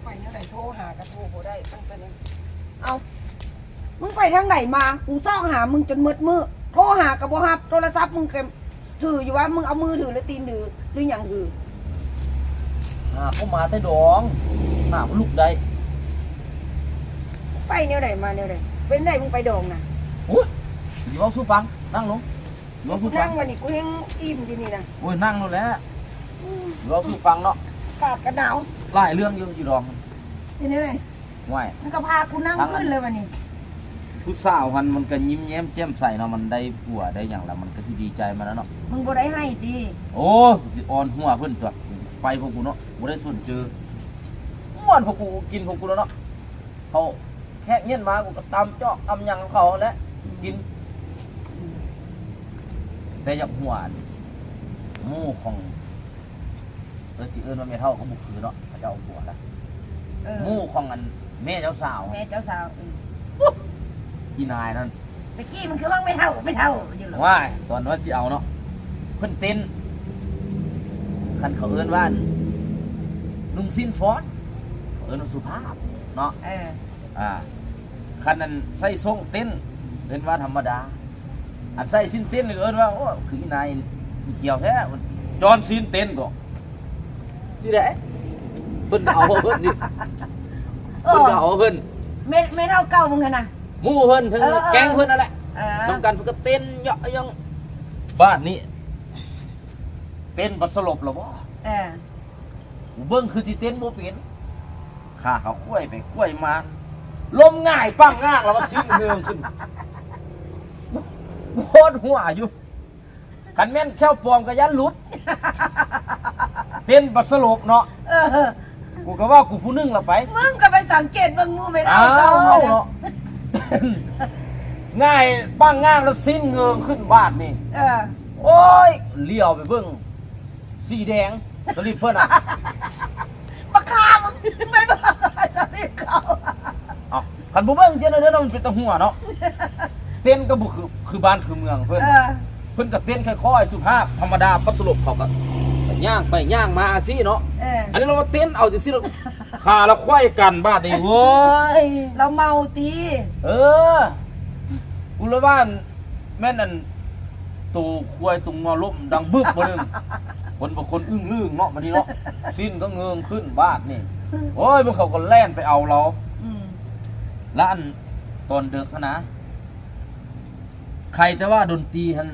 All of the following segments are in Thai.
ไปเนี่ยไหนโทรหากระโทรบ่ได้ตั้งแต่นี้เอามึงไปทางไหนมากูจ้องหามึงจนมืดโทรหากระบ่ฮับโทรศัพท์มึงถืออยู่ว่ามึงเอามือถือหรือตีนถือหรืออย่างถือเขามาแต่ดองลูกได้ไปเนี่ยไหนมาเนี่ยไหนเป็นไหนมึงไปดองนะอยู่เอาสู้ฟังนั่งลงอยู่เอาสู้ฟังนั่งวันนี้กูยังอิ่มที่นี่นะโอ้ยนั่งแล้วแหละอยู่เอาสู้ฟังเนาะกาดกระหนาวหลายเรื่องอยู่ดองเป็นไงง่ายมันก็พากูนั่งขึ้นเลยวันนี้ผู้สาวมันก็ยิ้มแย้มแจ่มใสเนาะมันได้ผัวได้อย่างละมันก็ที่ดีใจมาแล้วเนาะมึงบ่ได้ให้ดีโอ้สิอ่อนหัวเพิ่นตัวไปพวกกูเนาะบ่ได้สนเจอม่วนพวกกูกินพวกกูแล้วเนาะเขาแค่เงี้ยมากูก็ตำเจาะตำยังเขาแล้วกินแต่อยากหัวหมู่ของสิเอิ้นว่าแม่เฒ่าเขาบ่คือเนาะเขาจะเอาผัวละหมู่ของอันแม่เจ้าสาวอีนายนั่นตะกี้มันคือห้องไม่เท่าอยู่หรอว่าตอนว่าสิเอาเนาะเพิ่นเต้นคันเขาเอิ้นว่านุ่งสิ้นฟอสเอิ้นว่าสุภาพเนาะคันนั้นใส่ทรงเต้นเอิ้นว่าธรรมดาอันใส่สิ้นเต้นเอิ้นว่าโอ้คืออีนายมีเขียวแท้จอนสิ้นเต้นก็สิได้เพิ่นเอาเพิ่นนี่เพิ่นเอาเพิ่นไม่เท่าเก่ามึงกันนะหมู่เพิ่นถึงแกงเพิ่นนั่นแหละน้ำกันเพิ่นก็เต้นเยาะยังบ้านนี้เต้นบ่สลบหรอบ่เบิ่งคือสิเต้นบ่เป็นข้าเขากล้วยไปกล้วยมาลมง่ายปั้งงากแล้วก็สิ้นเมืองขึ้นโคตรหัวอยู่คันแม่นแค่วปลอมก็ยันหลุดเต้นบ่สลบเนาะกูก็ว่ากูผู้นึงละไปมึงก็ไปสังเกตเบิ่งมูไม่ได้เก่าเนาะง่ายปั้งง่างแล้วสิ้นเงืองขึ้นบาดนี่โอ้ยเลี้ยวไปเบิ่งสีแดงสลิปเพิ่นอ่ะมาฆ่ามึงไม่บ้าสลิปเขาคันบ่เบิ่งเจนเด้อมันเป็นตะหัวเนาะเต้นก็บ่คือบ้านคือเมืองเพิ่นก็เต้นค่อยๆสุภาพธรรมดาบ่สลบเขาก็ย่างไปย่างมาสิเนาะอันนี้เรามาเต้นเอาจังซี่เราขาเราควายกันบาดนี่โว้ยเราเมาตีกูเลยว่าแม่นนั่นตูควายตุงงอล้มดังบึ้บบ่นึงคนบ่คนอึ้งลึงเนาะบัดนี้เนาะสิ้นก็เงืองขึ้นบาดนี่โอ้ยพวกเขาก็แล่นไปเอาเราแล้วอันตอนดึกนะใครแต่ว่าดนตรีท่าน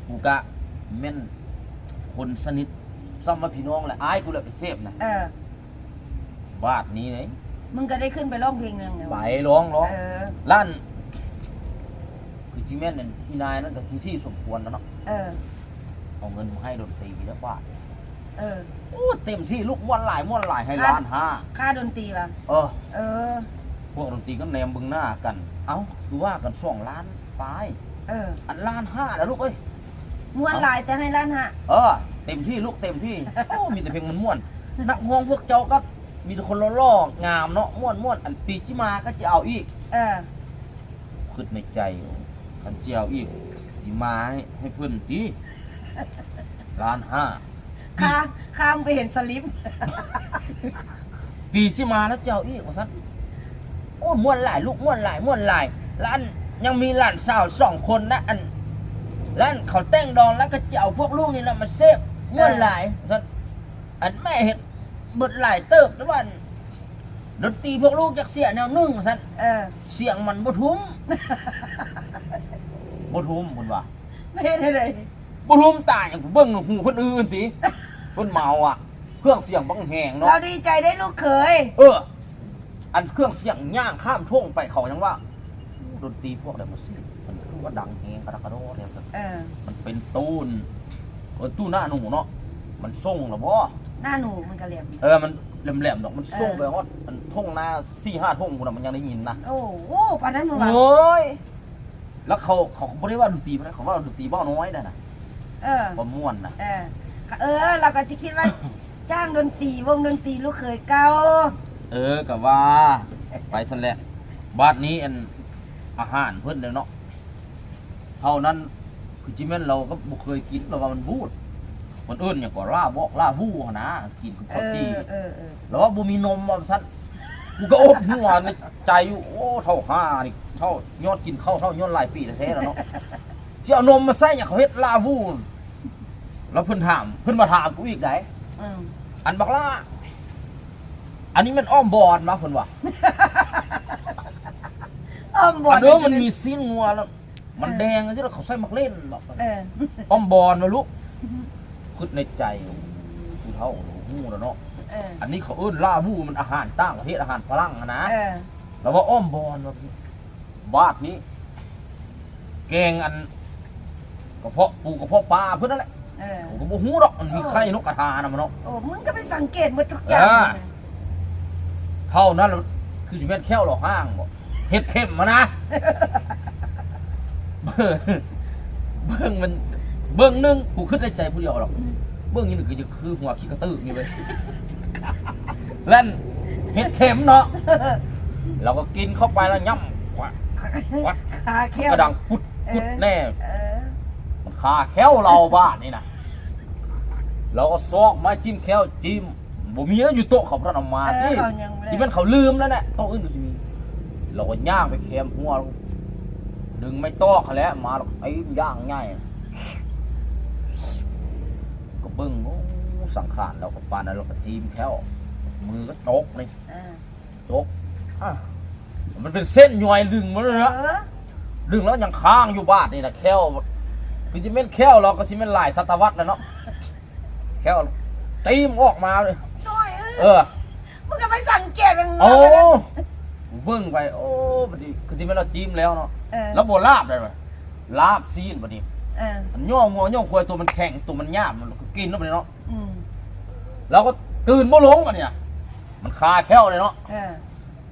กูกะแม่นคนสนิทซ้ำมาพี่น้องแหละอายกูเลยไปเสพนะบาดนี้เลยมึงก็ได้ขึ้นไปร้องเพลงนึงไปร้องลั่นคือจีแม่นนั่นอีนายนั่นก็คือที่สมควรแล้วเนาะเอาเงินมาให้ดนตรีแล้วบาทโอ้เต็มที่ลูกม้วนหลายให้ล้านห้าค่าดนตรีป่ะพวกดนตรีก็แนมบึงหน้ากันเอ้าคือว่ากัน2 ล้านปลายอันล้านห้าแล้วลูกเอ้ยม้วนหลายแต่ให้ล้านห้าเต็มที่ลูกเต็มที่โอ้มีแต่เพลงมันม่วนนักร้องพวกเจ้าก็มีแต่คนล่องามเนาะม่วนอันปีจิมาก็จะเอาอีกคิดในใจคันเจียวอีกจิมาให้เพื่อนตีล้านห้าข้ามไปเห็นสลิปปีจิมาแล้วเจ้าอีกว่าซั่นโอ้ม่วนหลายลูกม่วนหลายแล้วอันยังมีหลานสาว2 คนนะอันแล้วเขาแต่งดองแล้วก็จะเอาพวกลูกนี่แหละมาเซฟม่วนหลายอันแม่เห็นเบิดหลายเติบแล้ววันดนตรีพวกลูกจากเสียแนวนึ่งสันเสียงมันบ่ทุ้มคนว่าไม่ได้เลยบ่ทุ้มตายอย่างเบิ่งหูคนอื่นตีคนเมาอ่ะเครื่องเสียงบังแหงเนาะเราดีใจได้ลูกเขยอันเครื่องเสียงย่างข้ามช่วงไปเขายังว่าดนตรีพวกเดี๋ยวมันสิมันคือว่าดังแหงกระโดดเนี่ยมันเป็นตูนตู้หน้าหนูเนาะมันส่งหรอบ่หน้าหนูมันกระเหลี่ยมมันแหลมๆดอกมันส่งไปฮอดมันท่งหน้า4-5 ท่งกูน่ะมันยังได้ยินนะโอ้โหปานนั้นมึงว่าโอ้ยแล้วเขาบ่ได้ว่าดนตรีนะเขาว่าดนตรีเบาน้อยได้น่ะบ่ม่วนนะเราก็จะคิดว่าจ้างดนตรีวงดนตรีลูกเขยเก่าก็ว่าไปซั่นแหละบาดนี้อันอาหารเพิ่นเนาะเท่านั้นคือจิแม่นเราก็บ่เคยกินเราว่ามันบูด มันเอิ้นหยังก็ลาบอกลาวู้หั่นนะกินกับข้าวจี้ เออ แล้วว่าบ่มีนมว่าซั่นกูก็อดหัวในใจอยู่โอ้เท่าห้านี่เท่ายอดกินข้าวเท่ายอดหลายปีแท้ๆแล้วเนาะสิเอานมมาใส่หยังเขาเฮ็ดลาวู้แล้วเพิ่นมาถามกูอีกได้ อันบักล่าอันนี้มันอ้อมบอนมาเพิ่นว่า อ้อมบอ อั ล นเด้อมันมีซีนงัวแล้วมันแดงจังซี่แล้วเขาใส่มักเล่นบอกอ้อมบอนมาลูกคิดในใจผู้เฒ่าฮู้แล้วเนาะอันนี้เขาเอิ้นลาวูมันอาหารต่างประเทศอาหารฝรั่งนะแล้วว่าอ้อมบอนว่าบาดนี้แกงอันกระเพาะปูกระเพาะปลาเพิ่นนั่นแหละผมก็บ่ฮู้ดอกมันมีไข่นกกระทานะมันเนาะโอ้มึงก็ไปสังเกตหมดทุกอย่าง เท่านั้นคือสิแม่นแค่วหรอกห้างบ่เฮ็ดเข้มมานะเบิ่งมันเบิ่งนึงกูคิดในใจผู้เดียวหรอกเบิ่งอีกนึงคือหัวขี้กระตือนี่เว้ยเล่นเฮ็ดเข้มเนาะเราก็กินเข้าไปแล้วย่ำวัด ขาเขี้ยว กระดังพุดแน่มันคาแค้วเราบ้านนี่นะเราก็ซอกไม้จิ้มแค้วจิ้มบ่มีแล้วอยู่โต๊ะเขาพระนำมาที่มันเขาลืมแล้วแหละโต๊ะอื่นก็สิมีเราก็ย่างไปแคมหัวดึงไม่ตอกเขาแล้วมาไอ้ย่างง่ายก็เบิ่งสังขารเราก็ปานนั้นเราก็ทีมแค้วมือก็ตกเลยตกมันเป็นเส้นย่อยดึงมาเลยนะดึงแล้วยังค้างอยู่บ้านนี่นะแค้วคือจิเม่นแค้วเราก็จิเม่นหลายศตวรรษแล้วเนาะแค้วตีมออกมาเลยมึงก็ไปสังเกตมัน โอ้เบิ่งไปโอ้บัดนี้คือจิเม่นเราจิ้มแล้วเนาะแล้วบ่ลาบได้ไหมลาบซีนบัดนี้มันย่องัวย่อควายตัวมันแข็งตัวมันหยาบมันก็กินแล้วบัดนี้เนาะเราก็ตื่นบ่ลงอันนี้มันคาแค้วเลยเนาะ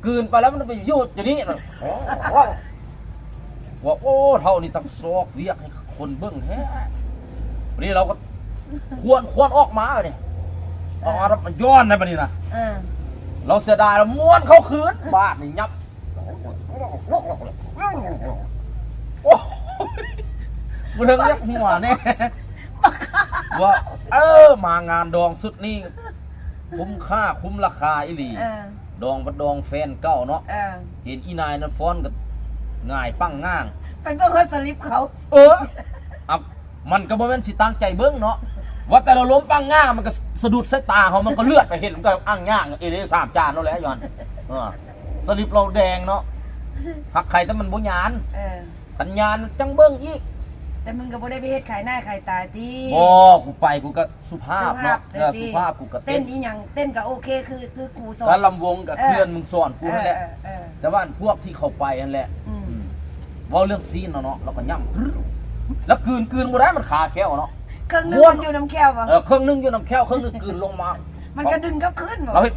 กืนไปแล้วมันไปยุดอย่างนี้ว่าโอ้เท่านี้ต้องซอกเรียกให้คนเบิ้งแท้วันนี้เราก็ควรออกมาเนี่ยออกมาแล้วมันย้อนในบันนี้นะเราเสียดายเราม้วนเข้าคืนบ้านนี่ยับโอ้มันเรื่องเรียกหัวเนี่ยว่ามางานดองสุดนี่คุ้มค่าคุ้มราคาอีหลีดองบัดดองแฟนเก่าเนาะเห็นอีนายนั่นฟ้อนกับง่ายปั้งง่างเป็นก็เฮิร์ตสลิปเขามันก็บ่แม่นสิตั้งใจเบิ้งเนาะว่าแต่เราล้มปั้งง่างมันก็สะดุดสายตาเขามันก็เลือดไปเห็นมันก็อ้างง่างได้3 จานแล้วแหละย้อนสลิปเราแดงเนาะหักไข่แต่มันบ่หยานสัญญาณจังเบิ้งอีกแต่มึงก็บ่ได้ไปเฮ็ดขายหน้าขายตาที่กูไปกูก็สุภาพเนาะสุภาพกูก็เต้นอีหยังเต้นก็โอเคคือกูสอนการลำวงกับเพื่อนมึงสอนกูนั่นแหละแต่ว่าพวกที่เขาไปนั่นแหละว่าเรื่องซีนเนาะเราก็ย่ำแล้วกืนบ่ได้มันขาแค้วเนาะเครื่องนึงมันอยู่น้ำแค้วป่ะเครื่องนึงอยู่น้ำแค้วเครื่องนึงกืนลงมามันก็ดึงกับขึ้นเราเฮ็ด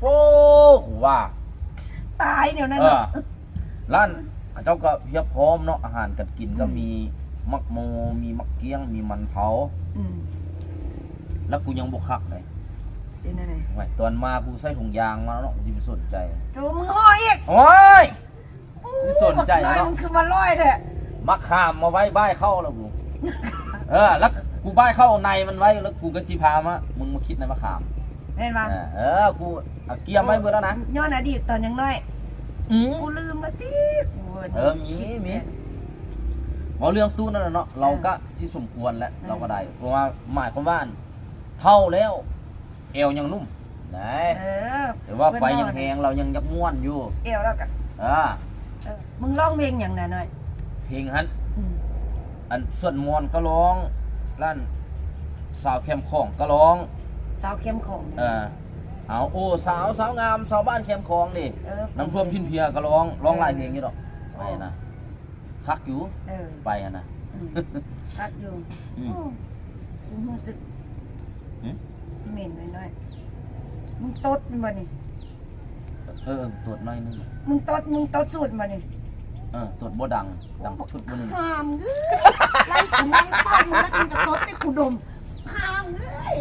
โอ้ว่าตายเดี๋ยวนั้นร้านเจ้าก็เพียบพร้อมเนาะอาหารกันกินก็มีมักโมมีมักเกี้ยงมีมันเผาแล้วกูยังบุกคักเลยไม่ตอนมากูใส่ถุงยางมาเนาะที่ไม่สนใจโจมึงห้อยอีกโอ้ยไม่สนใจเนาะมึงคือมาลอยแท้มักขามมาไว้บ้ายเข้าแล้วกูแล้วกูบ้ายเข้าในมันไว้แล้วกูก็ชีพามามึงมาคิดในมะขามเห็นปะกูเกียร์ไม่เบื่อแล้วนะย้อนอดีตตอนยังน้อยกูลืมแล้วที่มีเอาเรื่องตู้นั่นเนาะเราก็ที่สมควรแล้วเราก็ได้เพราะว่าหมายความว่าเท่าแล้วเอวยังนุ่มได้แต่ว่าไฟยังแหงเรายังยักม้วนอยู่เอวแล้วกันมึงร้องเพลงอย่างไหนหน่อยเพลงฮันอันส่วนมวนก็ร้องลั่นสาวเข้มของก็ร้องสาวเข้มของเอาโอ้สาวงามสาวบ้านเข้มของดิน้ำท่วมพินเพียก็ร้องหลายเพลงอยู่ดอกไปนะพักอยู่ไปนะพักอยู่กูรู้สึกเหม็นน้อยมึงตดมานี่ตดน้อยนึงมึงตดสูดมานี่ตดบ่ดังชุดบ่นึงห้ามไล่กูนั่งฟังแล้วมึงจะตดให้กูดมห้ามเลย